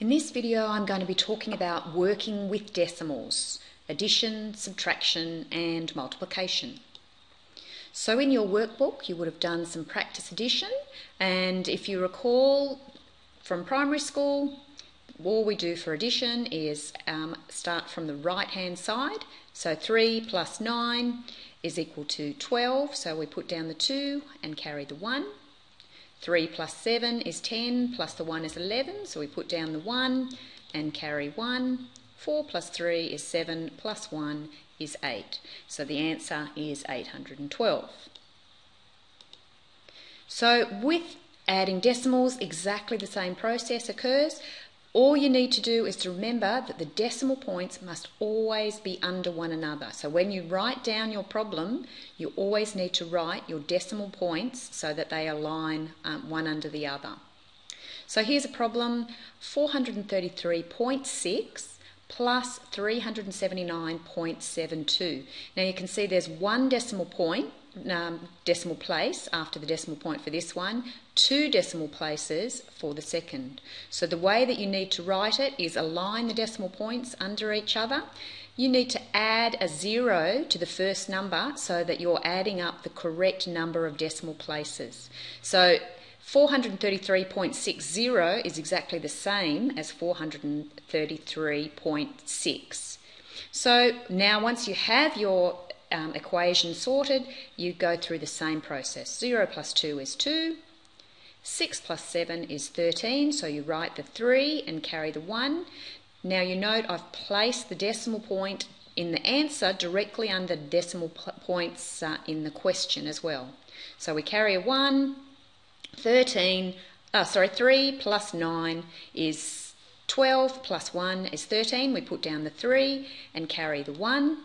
In this video I'm going to be talking about working with decimals, addition, subtraction and multiplication. So in your workbook you would have done some practice addition, and if you recall from primary school, all we do for addition is start from the right hand side. So 3 plus 9 is equal to 12, so we put down the 2 and carry the 1. 3 plus 7 is 10, plus the 1 is 11, so we put down the 1 and carry 1. 4 plus 3 is 7, plus 1 is 8. So the answer is 812. So with adding decimals, exactly the same process occurs. All you need to do is to remember that the decimal points must always be under one another. So when you write down your problem, you always need to write your decimal points so that they align one under the other. So here's a problem: 433.6 plus 379.72. Now you can see there's one decimal point, decimal place after the decimal point for this one, 2 decimal places for the second. So the way that you need to write it is align the decimal points under each other. You need to add a 0 to the first number so that you're adding up the correct number of decimal places. So 433.60 is exactly the same as 433.6. So now once you have your equation sorted, you go through the same process. 0 plus 2 is 2. 6 plus 7 is 13, so you write the 3 and carry the 1. Now you note I've placed the decimal point in the answer directly under decimal points in the question as well. So we carry a 1. 3 plus 9 is 12, plus 1 is 13. We put down the 3 and carry the 1.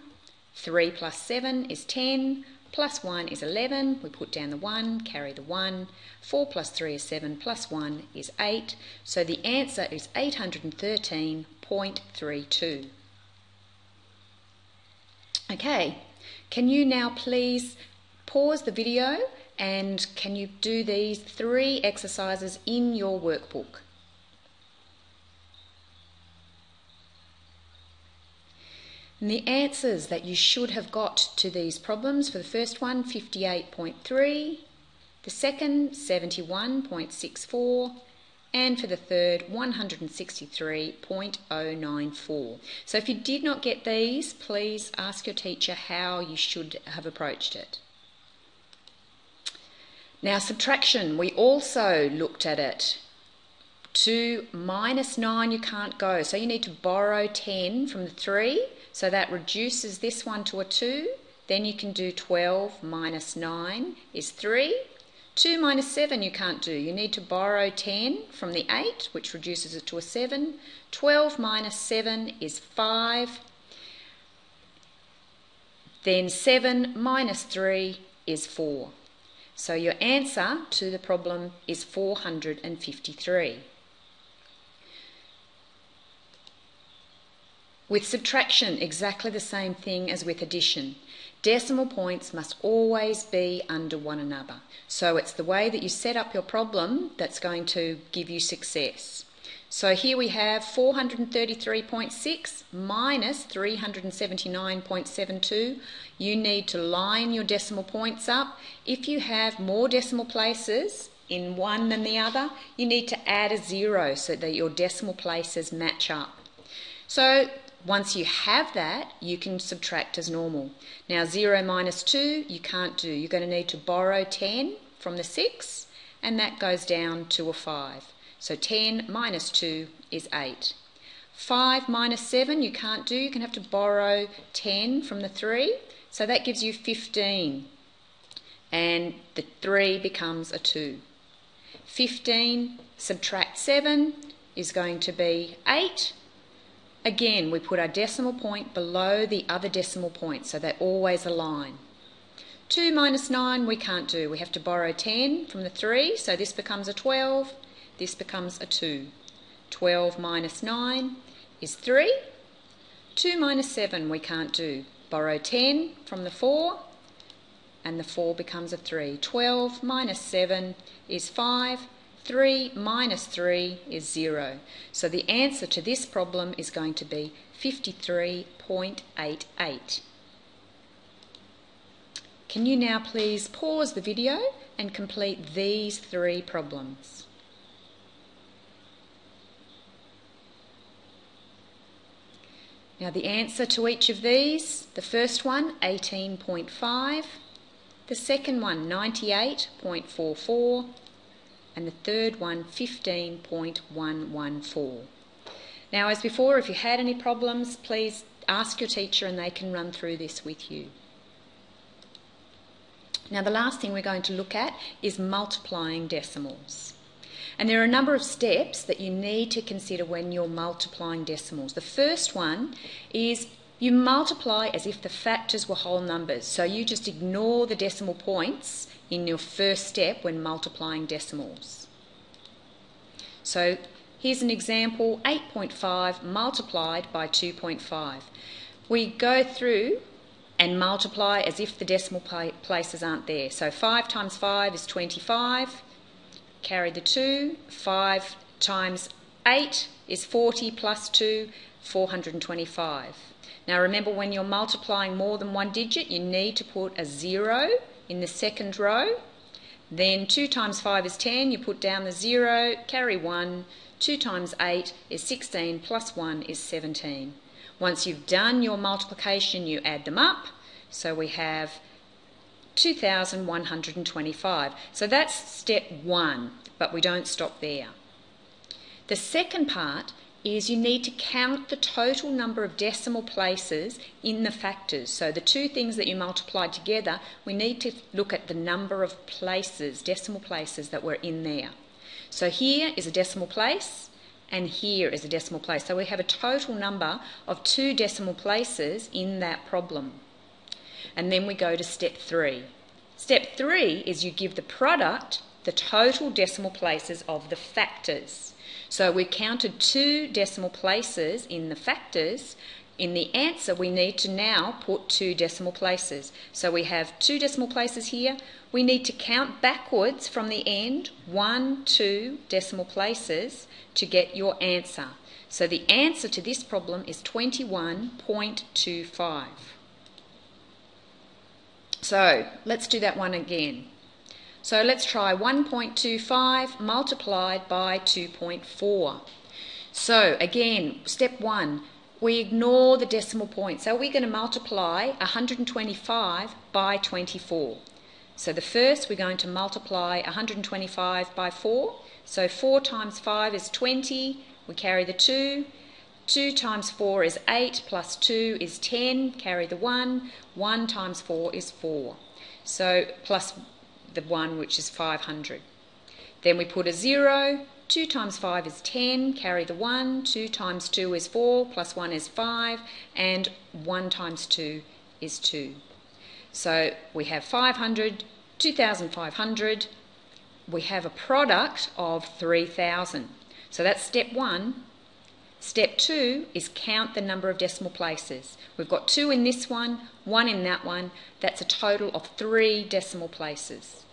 3 plus 7 is 10, plus 1 is 11. We put down the 1, carry the 1. 4 plus 3 is 7, plus 1 is 8. So the answer is 813.32. Okay, can you now please pause the video and can you do these 3 exercises in your workbook? And the answers that you should have got to these problems: for the first one, 58.3, the second, 71.64, and for the third, 163.094. So if you did not get these, please ask your teacher how you should have approached it. Now subtraction, we also looked at it. 2 minus 9 you can't go, so you need to borrow 10 from the 3, so that reduces this one to a 2. Then you can do 12 minus 9 is 3. 2 minus 7 you can't do, you need to borrow 10 from the 8, which reduces it to a 7. 12 minus 7 is 5. Then 7 minus 3 is 4. So your answer to the problem is 453. With subtraction, exactly the same thing as with addition. Decimal points must always be under one another. So it's the way that you set up your problem that's going to give you success. So here we have 433.6 minus 379.72. You need to line your decimal points up. If you have more decimal places in one than the other, you need to add a 0 so that your decimal places match up. So once you have that, you can subtract as normal. Now 0 minus 2 you can't do. You're going to need to borrow 10 from the 6, and that goes down to a 5. So 10 minus 2 is 8. 5 minus 7 you can't do. You're going to have to borrow 10 from the 3, so that gives you 15. And the 3 becomes a 2. 15 subtract 7 is going to be 8. Again, we put our decimal point below the other decimal point, so they always align. 2 minus 9 we can't do. We have to borrow 10 from the 3, so this becomes a 12. This becomes a 2. 12 minus 9 is 3. 2 minus 7 we can't do. Borrow 10 from the 4, and the 4 becomes a 3. 12 minus 7 is 5. 3 minus 3 is 0. So the answer to this problem is going to be 53.88. Can you now please pause the video and complete these 3 problems? Now the answer to each of these, the first one 18.5, the second one 98.44, and the third one 15.114. Now as before, if you had any problems, please ask your teacher and they can run through this with you. Now the last thing we're going to look at is multiplying decimals. And there are a number of steps that you need to consider when you're multiplying decimals. The first one is you multiply as if the factors were whole numbers. So you just ignore the decimal points in your first step when multiplying decimals. So here's an example, 8.5 multiplied by 2.5. We go through and multiply as if the decimal places aren't there. So 5 times 5 is 25. Carry the 2. 5 times 8 is 40 plus 2, 425. Now remember, when you're multiplying more than one digit, you need to put a 0 in the second row. Then 2 times 5 is 10, you put down the 0, carry 1. 2 times 8 is 16, plus 1 is 17. Once you've done your multiplication, you add them up. So we have 2,125. So that's step 1, but we don't stop there. The second part is you need to count the total number of decimal places in the factors. So the two things that you multiplied together, we need to look at the number of places, decimal places that were in there. So here is a decimal place and here is a decimal place. So we have a total number of 2 decimal places in that problem. And then we go to step 3. Step 3 is you give the product the total decimal places of the factors. So we counted 2 decimal places in the factors. In the answer, we need to now put 2 decimal places. So we have 2 decimal places here. We need to count backwards from the end, 1, 2 decimal places to get your answer. So the answer to this problem is 21.25. So let's do that one again. So let's try 1.25 multiplied by 2.4. So again, step 1, we ignore the decimal point. So we're going to multiply 125 by 24. So the first, we're going to multiply 125 by 4. So 4 times 5 is 20. We carry the 2. 2 times 4 is 8, plus 2 is 10, carry the 1. 1 times 4 is 4. So plus the 1, which is 500. Then we put a 0. 2 times 5 is 10, carry the 1. 2 times 2 is 4, plus 1 is 5, and 1 times 2 is 2. So we have 500, 2,500. We have a product of 3,000. So that's step 1. Step 2 is count the number of decimal places. We've got 2 in this one, 1 in that one. That's a total of 3 decimal places.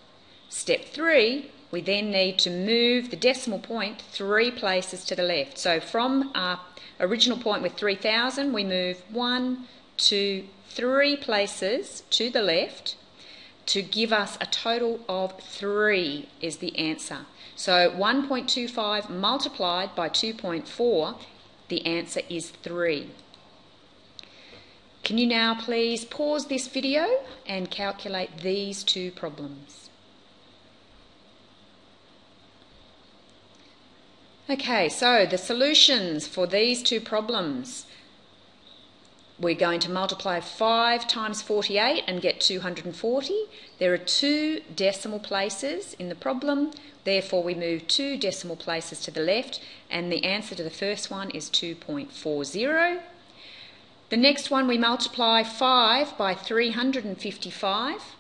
Step 3, we then need to move the decimal point 3 places to the left. So from our original point with 3,000, we move 1, 2, 3 places to the left to give us a total of 3 is the answer. So 1.25 multiplied by 2.4, the answer is 3. Can you now please pause this video and calculate these 2 problems? Okay, so the solutions for these 2 problems. We're going to multiply 5 times 48 and get 240. There are 2 decimal places in the problem, therefore we move 2 decimal places to the left, and the answer to the first one is 2.40. The next one, we multiply 5 by 355.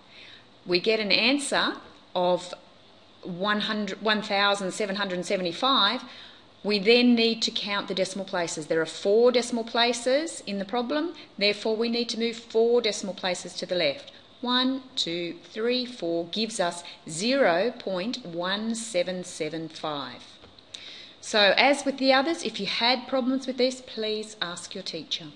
We get an answer of 1,775. We then need to count the decimal places. There are 4 decimal places in the problem, therefore we need to move 4 decimal places to the left. 1, 2, 3, 4 gives us 0.1775. So as with the others, if you had problems with this, please ask your teacher.